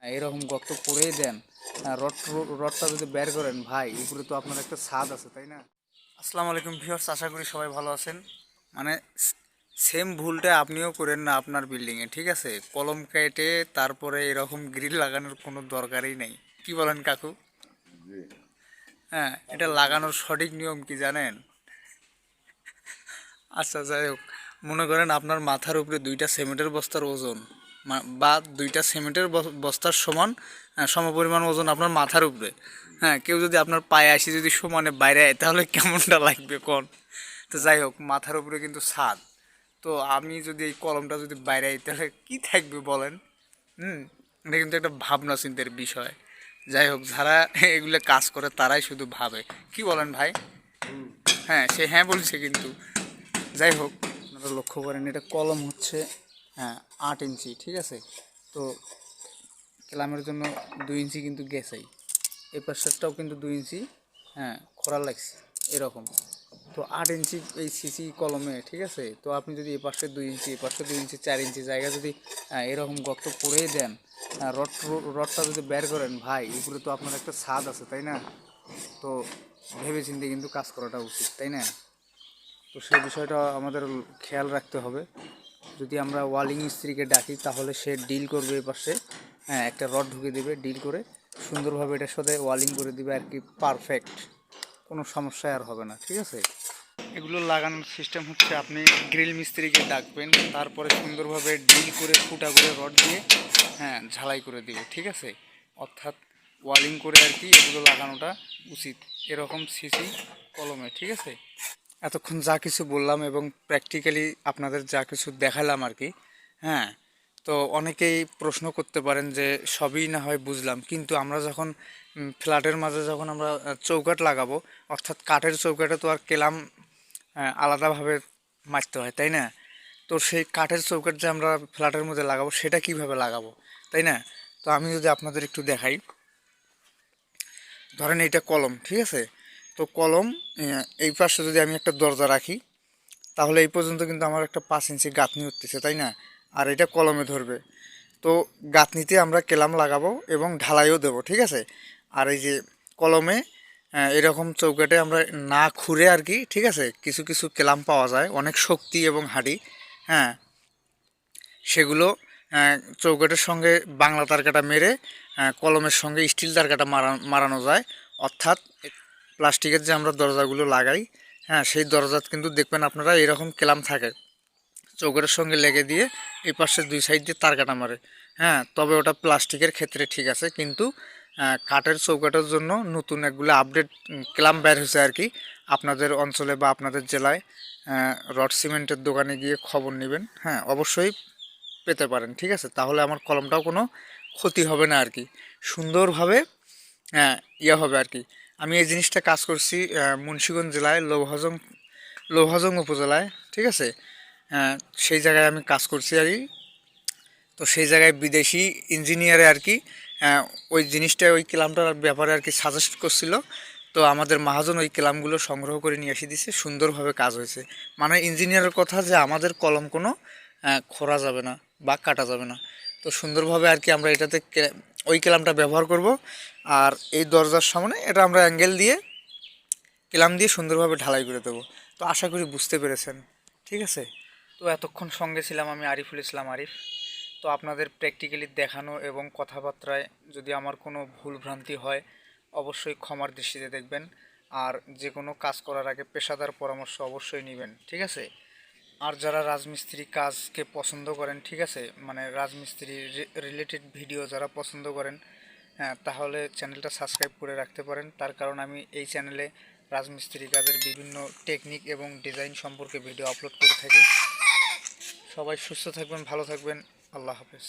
এরকম গর্ত করেই দেন। রডটা যদি বের করেন ভাই, উপরে তো আপনার একটা ছাদ আছে, তাই না? আসসালামু আলাইকুম ভিউয়ার্স, আশা করি সবাই ভালো আছেন। মানে সেম ভুলটা আপনিও করেন না আপনার বিল্ডিংয়ে, ঠিক আছে? কলম কেটে তারপরে এরকম গ্রিল লাগানোর কোনো দরকারই নেই। কি বলেন কাকু? হ্যাঁ, এটা লাগানোর সঠিক নিয়ম কি জানেন? আচ্ছা, যাই হোক, মনে করেন আপনার মাথার উপরে 2টা সিমেন্টের বস্তার ওজন বা 2টা সিমেন্টের বস্তার সমান সমপরিমাণ ওজন আপনার মাথার উপরে। হ্যাঁ, কেউ যদি আপনার পায়ে আসি যদি সমানে বাইরে আয় তাহলে কেমনটা লাগবে কোন? তো যাই হোক, মাথার উপরে কিন্তু ছাদ। তো আমি যদি এই কলমটা যদি বাইরে আই তাহলে কী থাকবে বলেন? এটা কিন্তু একটা ভাবনা চিন্তার বিষয়। যাই হোক, যারা এগুলো কাজ করে তারাই শুধু ভাবে। কি বলেন ভাই? হ্যাঁ, সে হ্যাঁ বলছে কিন্তু। যাই হোক, আপনারা লক্ষ্য করেন এটা কলম হচ্ছে, হ্যাঁ, 8 ইঞ্চি, ঠিক আছে? তো ক্লামের জন্য 2 ইঞ্চি কিন্তু গেছেই, এই পাশেরটাও কিন্তু 2 ইঞ্চি, হ্যাঁ, খোরা লাগছে এরকম। তো 8 ইঞ্চি এই সিসি কলমে, ঠিক আছে? তো আপনি যদি এ পাশে 2 ইঞ্চি, এ পাশে 2 ইঞ্চি, 4 ইঞ্চি জায়গা যদি এরকম গর্ত করেই দেন, রডটা যদি বের করেন ভাই, উপরে তো আপনার একটা ছাদ আছে, তাই না? তো ভেবে চিন্তে কিন্তু কাজ করাটা উচিত, তাই না? তো সেই বিষয়টা আমাদের খেয়াল রাখতে হবে। যদি আমরা ওয়ালিং মিস্ত্রিকে ডাকি তাহলে সে ডিল করবে এ পাশে, হ্যাঁ, একটা রড ঢুকে দেবে, ডিল করে সুন্দরভাবে এটার সাথে ওয়ালিং করে দিবে আর কি, পারফেক্ট, কোনো সমস্যায় আর হবে না, ঠিক আছে? এগুলো লাগানোর সিস্টেম হচ্ছে, আপনি গ্রিল মিস্ত্রিকে ডাকবেন, তারপরে সুন্দরভাবে ডিল করে ফুটা করে রড দিয়ে, হ্যাঁ, ঝালাই করে দিবে, ঠিক আছে? অর্থাৎ ওয়ালিং করে আর কি এগুলো লাগানোটা উচিত, এরকম সিসি কলমে, ঠিক আছে? এতক্ষণ যা কিছু বললাম এবং প্র্যাকটিক্যালি আপনাদের যা কিছু দেখালাম আর কি, হ্যাঁ, তো অনেকেই প্রশ্ন করতে পারেন যে সবই না হয় বুঝলাম, কিন্তু আমরা যখন ফ্ল্যাটের মাঝে যখন আমরা চৌকাঠ লাগাবো, অর্থাৎ কাঠের চৌকাঠে তো আর কেলাম আলাদাভাবে মারতে হয়, তাই না? তো সেই কাঠের চৌকাঠ যে আমরা ফ্ল্যাটের মধ্যে লাগাবো সেটা কিভাবে লাগাবো, তাই না? তো আমি যদি আপনাদের একটু দেখাই, ধরেন এইটা কলম, ঠিক আছে? তো কলম, এই পাশে যদি আমি একটা দরজা রাখি তাহলে এই পর্যন্ত কিন্তু আমার একটা 5 ইঞ্চি গাঁথনি উঠতেছে, তাই না? আর এটা কলমে ধরবে। তো গাঁথনিতে আমরা কেলাম লাগাবো এবং ঢালাইও দেবো, ঠিক আছে? আর এই যে কলমে এরকম চৌকাঠে আমরা না খুঁড়ে আর কি, ঠিক আছে, কিছু কিছু কেলাম পাওয়া যায় অনেক শক্তি এবং হাঁড়ি, হ্যাঁ, সেগুলো চৌকাঠের সঙ্গে বাংলা তারকাটা মেরে কলমের সঙ্গে স্টিল তারকাটা মারানো যায়। অর্থাৎ প্লাস্টিকের যে আমরা দরজাগুলো লাগাই, হ্যাঁ, সেই দরজাত কিন্তু দেখবেন আপনারা এরকম কেলাম থাকে, চৌকাঠের সঙ্গে লেগে দিয়ে এই পাশের 2 সাইড দিয়ে তার কাটা মারে। হ্যাঁ, তবে ওটা প্লাস্টিকের ক্ষেত্রে ঠিক আছে, কিন্তু কাঠের চৌকাঠের জন্য নতুন একগুলো আপডেট ক্লাম বের হয়েছে আর কি। আপনাদের অঞ্চলে বা আপনাদের জেলায় রড সিমেন্টের দোকানে গিয়ে খবর নেবেন, হ্যাঁ, অবশ্যই পেতে পারেন, ঠিক আছে? তাহলে আমার কলমটাও কোনো ক্ষতি হবে না আর কি, সুন্দরভাবে ইয়ে হবে আর কি। আমি এই জিনিসটা কাজ করছি মুন্সিগঞ্জ জেলায় লৌহাজং উপজেলায়, ঠিক আছে? সেই জায়গায় আমি কাজ করছি আর কি। তো সেই জায়গায় বিদেশি ইঞ্জিনিয়ারে আর কি ওই জিনিসটা, ওই ক্লামটার ব্যাপারে আর কি সাজেস্ট করছিল। তো আমাদের মহাজন ওই ক্লামগুলো সংগ্রহ করে নিয়ে এসে দিছে, সুন্দরভাবে কাজ হয়েছে। মানে ইঞ্জিনিয়ারের কথা যে আমাদের কলম কোনো খোঁড়া যাবে না বা কাটা যাবে না। তো সুন্দরভাবে আর কি আমরা এটাতে ওই ক্লামটা ব্যবহার করব। আর এই দরজার সামনে এটা আমরা অ্যাঙ্গেল দিয়ে ক্লাম দিয়ে সুন্দরভাবে ঢালাই করে দেবো। তো আশা করি বুঝতে পেরেছেন, ঠিক আছে? তো এতক্ষণ সঙ্গে ছিলাম আমি আরিফুল ইসলাম আরিফ। তো আপনাদের প্র্যাকটিক্যালি দেখানো এবং কথাবার্তায় যদি আমার কোনো ভুলভ্রান্তি হয় অবশ্যই ক্ষমার দৃষ্টিতে দেখবেন। আর যে কোনো কাজ করার আগে পেশাদার পরামর্শ অবশ্যই নেবেন, ঠিক আছে? আর যারা রাজমিস্ত্রি কাজকে পছন্দ করেন, ঠিক আছে, মানে রাজমিস্ত্রি রিলেটেড ভিডিও যারা পছন্দ করেন, হ্যাঁ, তাহলে চ্যানেলটা সাবস্ক্রাইব করে রাখতে পারেন। তার কারণ আমি এই চ্যানেলে রাজমিস্ত্রি কাজের বিভিন্ন টেকনিক এবং ডিজাইন সম্পর্কে ভিডিও আপলোড করে থাকি। সবাই সুস্থ থাকবেন, ভালো থাকবেন, আল্লাহ হাফেজ।